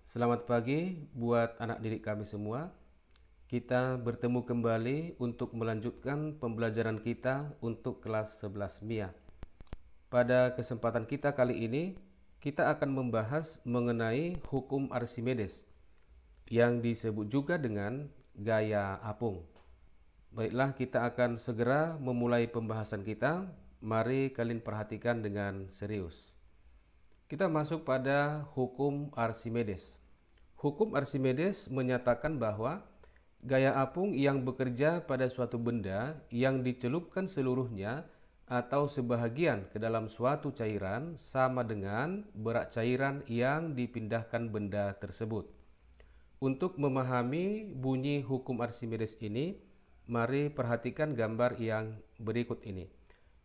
Selamat pagi buat anak didik kami semua. Kita bertemu kembali untuk melanjutkan pembelajaran kita untuk kelas 11 MIA. Pada kesempatan kita kali ini, kita akan membahas mengenai hukum Archimedes yang disebut juga dengan gaya apung. Baiklah, kita akan segera memulai pembahasan kita. Mari kalian perhatikan dengan serius. Kita masuk pada hukum Archimedes. Hukum Archimedes menyatakan bahwa gaya apung yang bekerja pada suatu benda yang dicelupkan seluruhnya atau sebahagian ke dalam suatu cairan sama dengan berat cairan yang dipindahkan benda tersebut. Untuk memahami bunyi hukum Archimedes ini, mari perhatikan gambar yang berikut ini.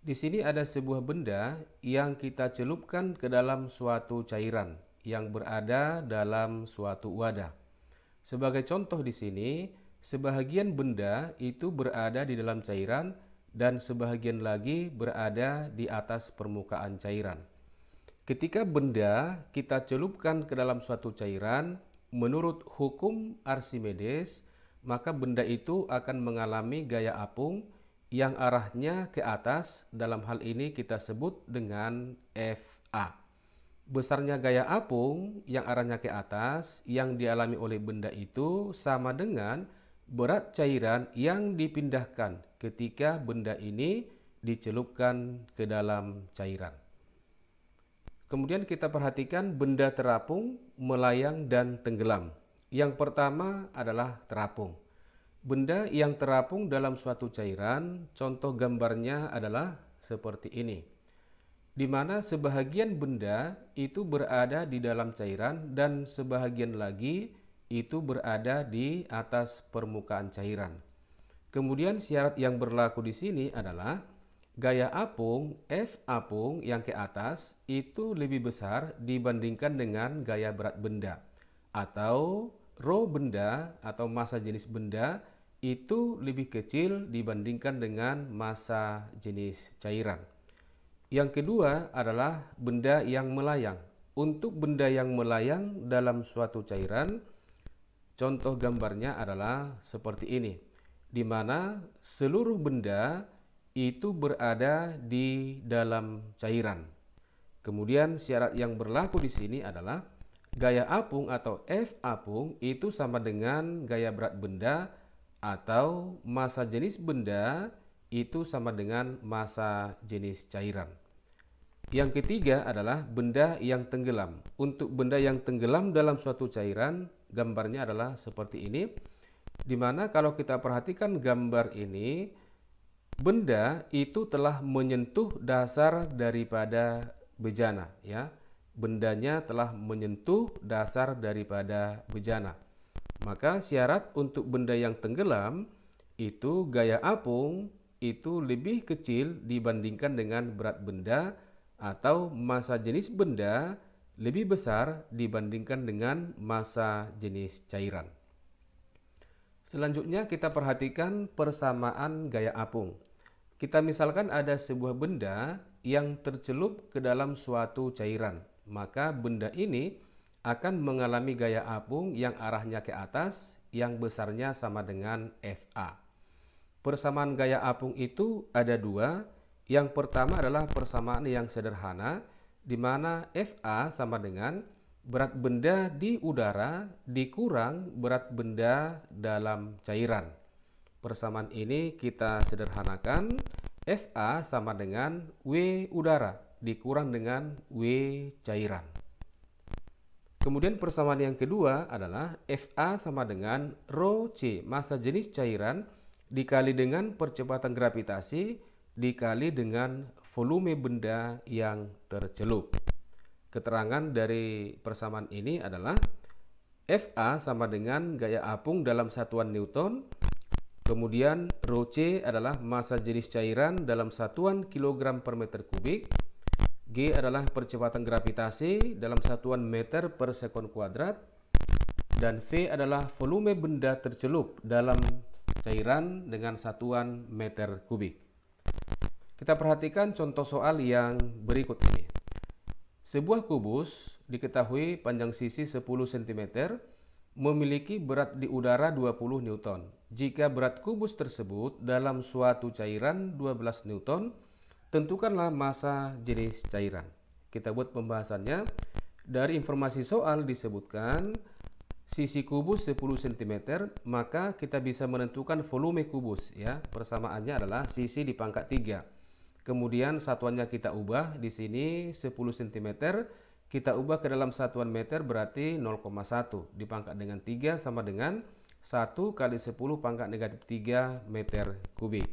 Di sini ada sebuah benda yang kita celupkan ke dalam suatu cairan yang berada dalam suatu wadah. Sebagai contoh di sini, sebahagian benda itu berada di dalam cairan dan sebahagian lagi berada di atas permukaan cairan. Ketika benda kita celupkan ke dalam suatu cairan, menurut hukum Archimedes, maka benda itu akan mengalami gaya apung yang arahnya ke atas. Dalam hal ini kita sebut dengan FA. Besarnya gaya apung yang arahnya ke atas yang dialami oleh benda itu sama dengan berat cairan yang dipindahkan ketika benda ini dicelupkan ke dalam cairan. Kemudian kita perhatikan benda terapung, melayang, dan tenggelam. Yang pertama adalah terapung. Benda yang terapung dalam suatu cairan, contoh gambarnya adalah seperti ini, di mana sebahagian benda itu berada di dalam cairan dan sebahagian lagi itu berada di atas permukaan cairan. Kemudian syarat yang berlaku di sini adalah gaya apung F apung yang ke atas itu lebih besar dibandingkan dengan gaya berat benda, atau rho benda atau massa jenis benda itu lebih kecil dibandingkan dengan massa jenis cairan. Yang kedua adalah benda yang melayang. Untuk benda yang melayang dalam suatu cairan, contoh gambarnya adalah seperti ini, di mana seluruh benda itu berada di dalam cairan. Kemudian syarat yang berlaku di sini adalah gaya apung atau F apung itu sama dengan gaya berat benda atau massa jenis benda itu sama dengan massa jenis cairan. Yang ketiga adalah benda yang tenggelam. Untuk benda yang tenggelam dalam suatu cairan, gambarnya adalah seperti ini, di mana kalau kita perhatikan gambar ini, benda itu telah menyentuh dasar daripada bejana, ya. Bendanya telah menyentuh dasar daripada bejana. Maka syarat untuk benda yang tenggelam itu gaya apung itu lebih kecil dibandingkan dengan berat benda, atau massa jenis benda lebih besar dibandingkan dengan massa jenis cairan. Selanjutnya kita perhatikan persamaan gaya apung. Kita misalkan ada sebuah benda yang tercelup ke dalam suatu cairan, maka benda ini akan mengalami gaya apung yang arahnya ke atas yang besarnya sama dengan FA. Persamaan gaya apung itu ada dua. Yang pertama adalah persamaan yang sederhana, di mana FA sama dengan berat benda di udara dikurang berat benda dalam cairan. Persamaan ini kita sederhanakan, FA sama dengan W udara dikurang dengan W cairan. Kemudian persamaan yang kedua adalah FA sama dengan rho C, massa jenis cairan, dikali dengan percepatan gravitasi, dikali dengan volume benda yang tercelup. Keterangan dari persamaan ini adalah FA sama dengan gaya apung dalam satuan Newton, kemudian rho C adalah massa jenis cairan dalam satuan kilogram per meter kubik, G adalah percepatan gravitasi dalam satuan meter per sekon kuadrat, dan V adalah volume benda tercelup dalam cairan dengan satuan meter kubik. Kita perhatikan contoh soal yang berikut ini. Sebuah kubus diketahui panjang sisi 10 cm memiliki berat di udara 20 Newton. Jika berat kubus tersebut dalam suatu cairan 12 Newton, tentukanlah massa jenis cairan. Kita buat pembahasannya. Dari informasi soal disebutkan sisi kubus 10 cm, maka kita bisa menentukan volume kubus ya. Persamaannya adalah sisi dipangkat 3. Kemudian satuannya kita ubah, di sini 10 cm kita ubah ke dalam satuan meter, berarti 0,1 dipangkat dengan 3 sama dengan 1 kali 10 pangkat negatif 3 meter kubik.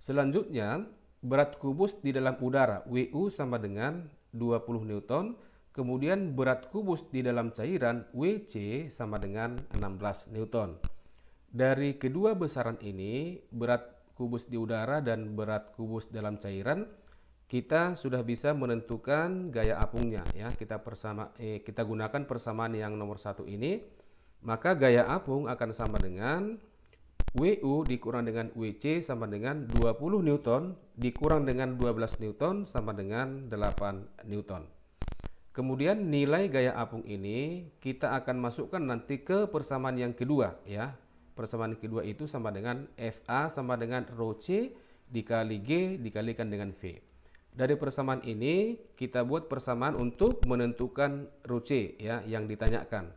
Selanjutnya, berat kubus di dalam udara WU sama dengan 20 Newton. Kemudian berat kubus di dalam cairan WC sama dengan 16 Newton. Dari kedua besaran ini, berat kubus di udara dan berat kubus dalam cairan, kita sudah bisa menentukan gaya apungnya ya. Kita gunakan persamaan yang nomor 1 ini. Maka gaya apung akan sama dengan WU dikurang dengan WC sama dengan 20 Newton dikurang dengan 12 Newton sama dengan 8 Newton. Kemudian nilai gaya apung ini kita akan masukkan nanti ke persamaan yang kedua ya. Persamaan kedua itu sama dengan FA sama dengan Rho C dikali G dikalikan dengan V. Dari persamaan ini kita buat persamaan untuk menentukan Rho C ya yang ditanyakan.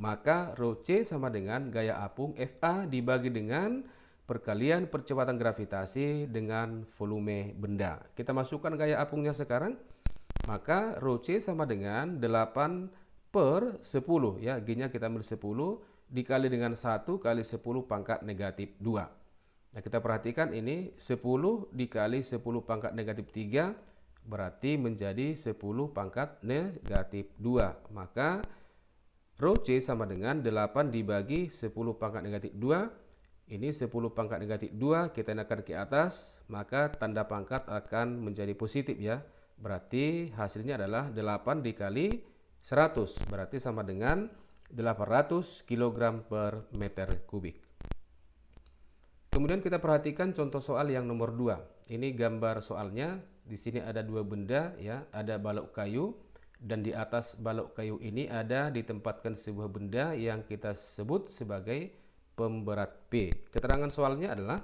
Maka Rho C sama dengan gaya apung FA dibagi dengan perkalian percepatan gravitasi dengan volume benda. Kita masukkan gaya apungnya sekarang. Maka Rho C sama dengan 8 per 10 ya, G-nya kita ambil 10 dikali dengan 1 kali 10 pangkat negatif 2. Nah, kita perhatikan ini 10 dikali 10 pangkat negatif 3 berarti menjadi 10 pangkat negatif 2. Maka Rho C sama dengan 8 dibagi 10 pangkat negatif 2. Ini 10 pangkat negatif 2 kita naikkan ke atas, maka tanda pangkat akan menjadi positif ya. Berarti hasilnya adalah 8 dikali 100, berarti sama dengan 800 kg per meter kubik. Kemudian kita perhatikan contoh soal yang nomor 2. Ini gambar soalnya. Di sini ada dua benda ya, ada balok kayu dan di atas balok kayu ini ada ditempatkan sebuah benda yang kita sebut sebagai pemberat P. Keterangan soalnya adalah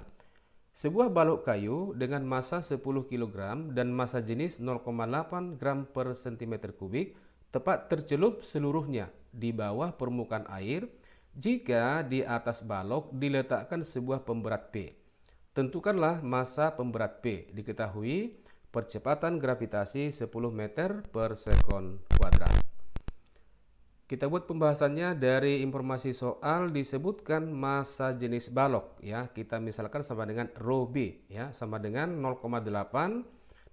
sebuah balok kayu dengan massa 10 kg dan massa jenis 0,8 gram per cm kubik tepat tercelup seluruhnya di bawah permukaan air jika di atas balok diletakkan sebuah pemberat P. Tentukanlah massa pemberat P. Diketahui percepatan gravitasi 10 meter per sekon kuadrat. Kita buat pembahasannya. Dari informasi soal disebutkan massa jenis balok ya. Kita misalkan sama dengan Rho B ya, sama dengan 0,8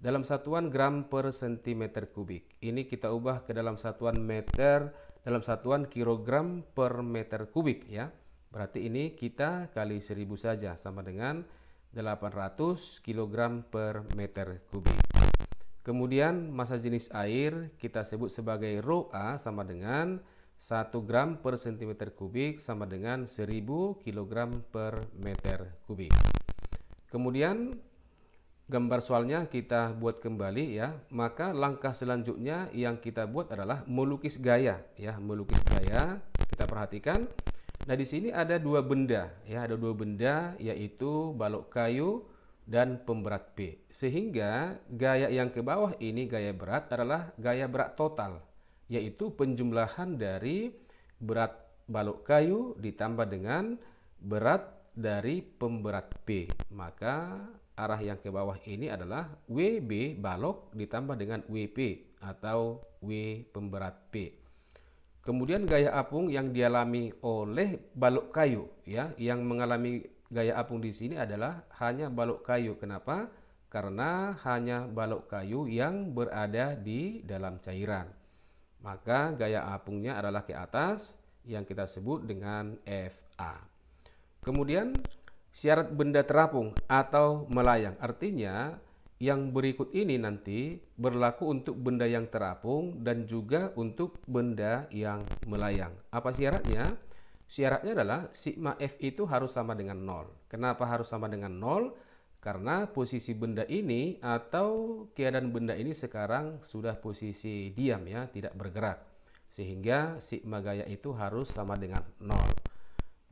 dalam satuan gram per centimeter kubik. Ini kita ubah ke dalam satuan meter, dalam satuan kilogram per meter kubik ya. Berarti ini kita kali 1000 saja sama dengan 800 kg per meter kubik. Kemudian massa jenis air kita sebut sebagai Rho A sama dengan 1 gram per centimeter kubik sama dengan 1000 kg per meter kubik. Kemudian gambar soalnya kita buat kembali ya. Maka langkah selanjutnya yang kita buat adalah melukis gaya ya, melukis gaya. Kita perhatikan. Nah, di sini ada dua benda ya, ada dua benda yaitu balok kayu dan pemberat P. Sehingga gaya yang ke bawah ini gaya berat adalah gaya berat total, yaitu penjumlahan dari berat balok kayu ditambah dengan berat dari pemberat P. Maka arah yang ke bawah ini adalah WB balok ditambah dengan WP atau W pemberat P. Kemudian gaya apung yang dialami oleh balok kayu ya, yang mengalami gaya apung di sini adalah hanya balok kayu. Kenapa? Karena hanya balok kayu yang berada di dalam cairan. Maka gaya apungnya adalah ke atas yang kita sebut dengan FA. Kemudian syarat benda terapung atau melayang. Artinya yang berikut ini nanti berlaku untuk benda yang terapung dan juga untuk benda yang melayang. Apa syaratnya? Syaratnya adalah sigma F itu harus sama dengan 0. Kenapa harus sama dengan 0? Karena posisi benda ini atau keadaan benda ini sekarang sudah posisi diam ya, tidak bergerak. Sehingga sigma gaya itu harus sama dengan 0.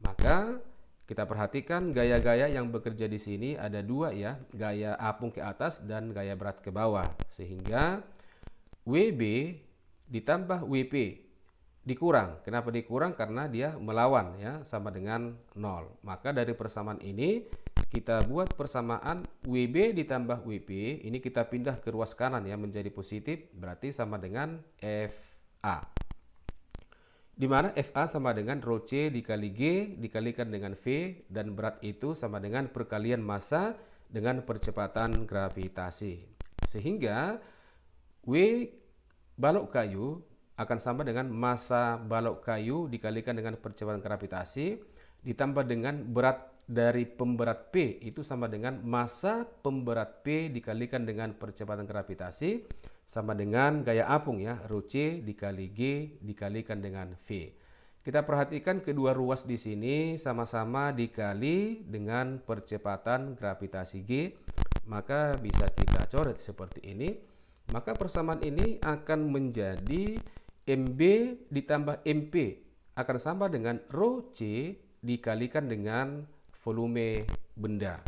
Maka kita perhatikan gaya-gaya yang bekerja di sini ada dua ya, gaya apung ke atas dan gaya berat ke bawah. Sehingga WB ditambah WP dikurang. Kenapa dikurang? Karena dia melawan ya, sama dengan 0. Maka dari persamaan ini kita buat persamaan WB ditambah WP, ini kita pindah ke ruas kanan ya, menjadi positif, berarti sama dengan FA. Di mana FA sama dengan rho C dikali G dikalikan dengan V, dan berat itu sama dengan perkalian massa dengan percepatan gravitasi. Sehingga W balok kayu akan sama dengan massa balok kayu dikalikan dengan percepatan gravitasi ditambah dengan berat dari pemberat P, itu sama dengan massa pemberat P dikalikan dengan percepatan gravitasi sama dengan gaya apung ya, rho C dikali G dikalikan dengan V. Kita perhatikan kedua ruas di sini sama-sama dikali dengan percepatan gravitasi G, maka bisa kita coret seperti ini. Maka persamaan ini akan menjadi MB ditambah MP akan sama dengan rho C dikalikan dengan volume benda.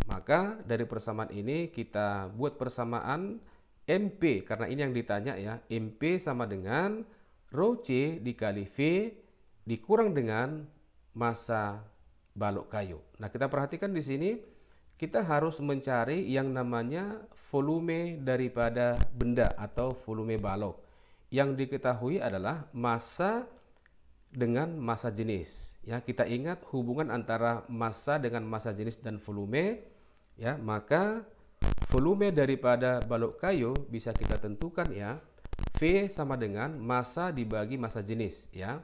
Maka dari persamaan ini kita buat persamaan MP, karena ini yang ditanya ya, MP sama dengan rho C dikali V dikurang dengan massa balok kayu. Nah, kita perhatikan di sini kita harus mencari yang namanya volume daripada benda atau volume balok. Yang diketahui adalah massa dengan massa jenis. Ya, kita ingat hubungan antara massa dengan massa jenis dan volume ya, maka volume daripada balok kayu bisa kita tentukan ya, V sama dengan massa dibagi massa jenis ya.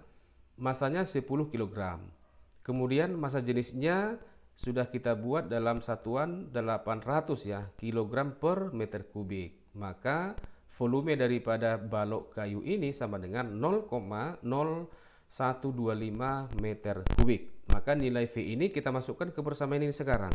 Massanya 10 kg. Kemudian massa jenisnya sudah kita buat dalam satuan 800 ya, kilogram per meter kubik. Maka volume daripada balok kayu ini sama dengan 0,0125 meter kubik. Maka nilai V ini kita masukkan ke persamaan ini sekarang.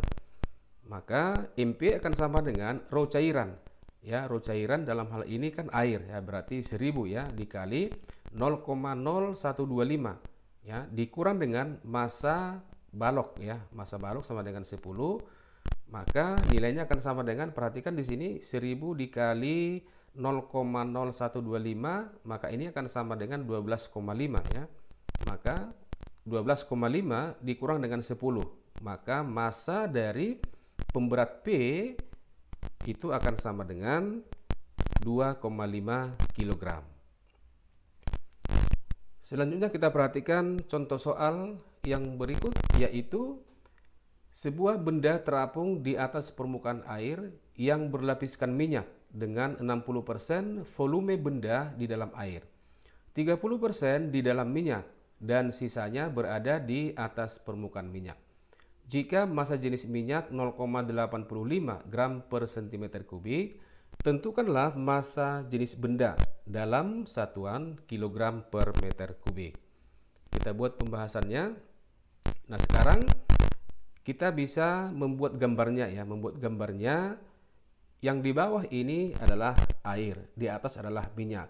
Maka MP akan sama dengan rho cairan. Ya, rho cairan dalam hal ini kan air ya, berarti 1000 ya dikali 0,0125 ya, dikurang dengan massa balok ya. Massa balok sama dengan 10. Maka nilainya akan sama dengan, perhatikan di sini 1000 dikali 0,0125, maka ini akan sama dengan 12,5 ya. Maka 12,5 dikurang dengan 10. Maka massa dari pemberat P itu akan sama dengan 2,5 kg. Selanjutnya kita perhatikan contoh soal yang berikut, yaitu sebuah benda terapung di atas permukaan air yang berlapiskan minyak dengan 60% volume benda di dalam air, 30% di dalam minyak, dan sisanya berada di atas permukaan minyak. Jika massa jenis minyak 0,85 gram per cm kubik, tentukanlah massa jenis benda dalam satuan kilogram per meter kubik. Kita buat pembahasannya. Nah, sekarang kita bisa membuat gambarnya ya, membuat gambarnya. Yang di bawah ini adalah air, di atas adalah minyak.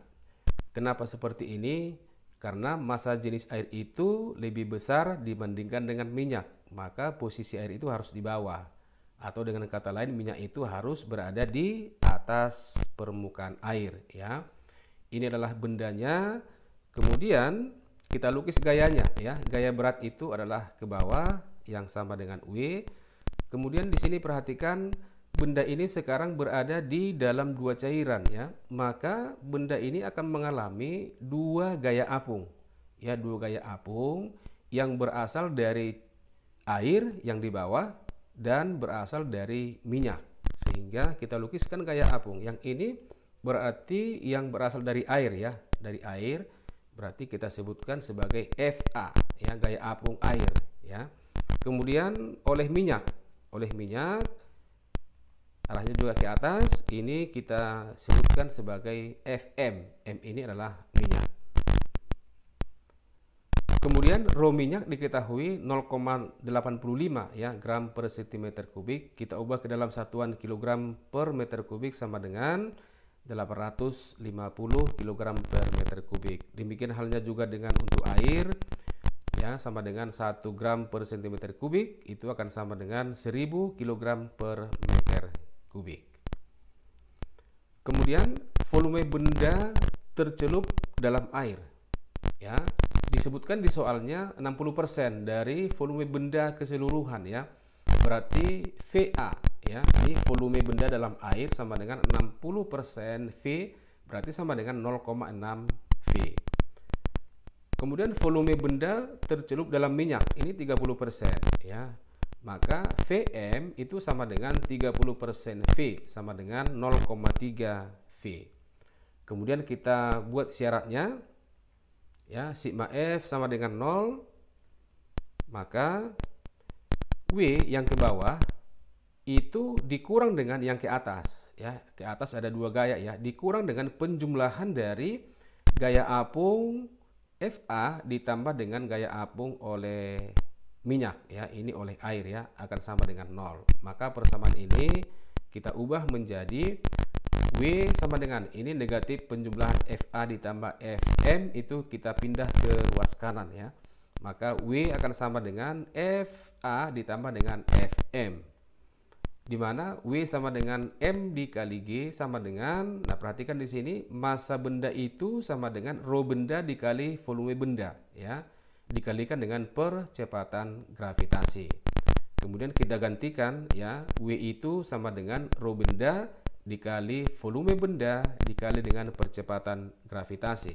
Kenapa seperti ini? Karena massa jenis air itu lebih besar dibandingkan dengan minyak, maka posisi air itu harus di bawah. Atau dengan kata lain, minyak itu harus berada di atas permukaan air ya. Ini adalah bendanya. Kemudian kita lukis gayanya ya. Gaya berat itu adalah ke bawah yang sama dengan W. Kemudian di sini perhatikan benda ini sekarang berada di dalam dua cairan ya. Maka benda ini akan mengalami dua gaya apung. Ya, dua gaya apung yang berasal dari air yang di bawah dan berasal dari minyak. Sehingga kita lukiskan gaya apung. Yang ini berarti yang berasal dari air ya, dari air. Berarti kita sebutkan sebagai FA ya, gaya apung air ya. Kemudian oleh minyak arahnya juga ke atas, ini kita sebutkan sebagai FM. M ini adalah minyak. Kemudian rho minyak diketahui 0,85 ya gram per cm kubik. Kita ubah ke dalam satuan kilogram per meter kubik sama dengan 850 kg per meter kubik. Demikian halnya juga dengan untuk air ya, sama dengan 1 gram per cm kubik itu akan sama dengan 1000 kg per meter kubik. Kemudian volume benda tercelup dalam air ya, disebutkan di soalnya 60% dari volume benda keseluruhan ya. Berarti VA ya, ini volume benda dalam air sama dengan 60% V, berarti sama dengan 0,6 V. Kemudian volume benda tercelup dalam minyak ini 30% ya. Maka Vm itu sama dengan 30% V sama dengan 0,3 V. Kemudian kita buat syaratnya ya, sigma F sama dengan 0, maka W yang ke bawah itu dikurang dengan yang ke atas ya. Ke atas ada dua gaya ya, dikurang dengan penjumlahan dari gaya apung Fa ditambah dengan gaya apung oleh minyak ya, ini oleh air ya, akan sama dengan 0. Maka persamaan ini kita ubah menjadi W sama dengan ini negatif penjumlahan Fa ditambah Fm, itu kita pindah ke ruas kanan ya. Maka W akan sama dengan Fa ditambah dengan Fm, di mana W sama dengan M dikali G sama dengan, nah perhatikan di sini massa benda itu sama dengan rho benda dikali volume benda ya, dikalikan dengan percepatan gravitasi. Kemudian kita gantikan ya, W itu sama dengan rho benda dikali volume benda dikali dengan percepatan gravitasi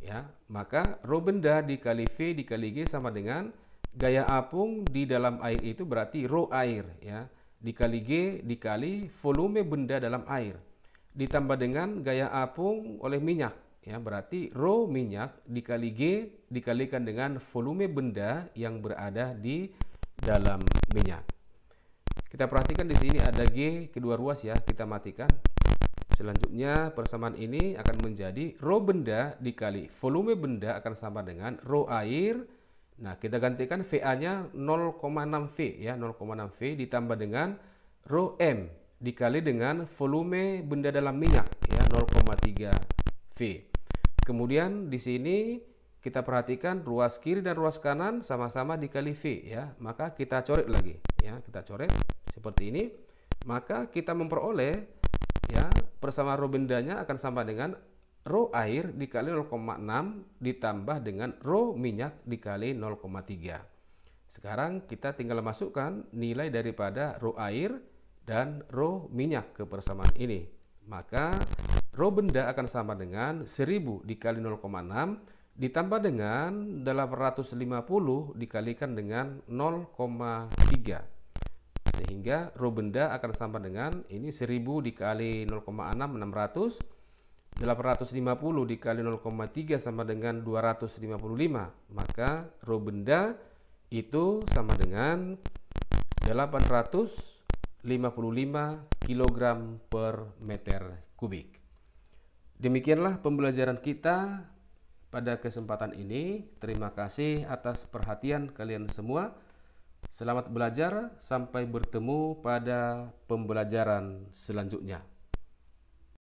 ya. Maka rho benda dikali V dikali G sama dengan gaya apung di dalam air itu berarti rho air ya, dikali G dikali volume benda dalam air ditambah dengan gaya apung oleh minyak ya, berarti rho minyak dikali G dikalikan dengan volume benda yang berada di dalam minyak. Kita perhatikan di sini ada G kedua ruas ya, kita matikan. Selanjutnya persamaan ini akan menjadi rho benda dikali volume benda akan sama dengan rho air. Nah, kita gantikan VA-nya 0,6 V ya, 0,6 V ditambah dengan rho M dikali dengan volume benda dalam minyak ya, 0,3 V. Kemudian di sini kita perhatikan ruas kiri dan ruas kanan sama-sama dikali V ya, maka kita coret lagi ya, kita coret seperti ini. Maka kita memperoleh ya, persamaan rho bendanya akan sama dengan rho air dikali 0,6 ditambah dengan rho minyak dikali 0,3. Sekarang kita tinggal masukkan nilai daripada rho air dan rho minyak ke persamaan ini. Maka rho benda akan sama dengan 1000 dikali 0,6 ditambah dengan 850 dikalikan dengan 0,3. Sehingga rho benda akan sama dengan ini 1000 dikali 0,6 600, 850 dikali 0,3 sama dengan 255. Maka rho benda itu sama dengan 855 kg per meter kubik. Demikianlah pembelajaran kita pada kesempatan ini. Terima kasih atas perhatian kalian semua. Selamat belajar, sampai bertemu pada pembelajaran selanjutnya.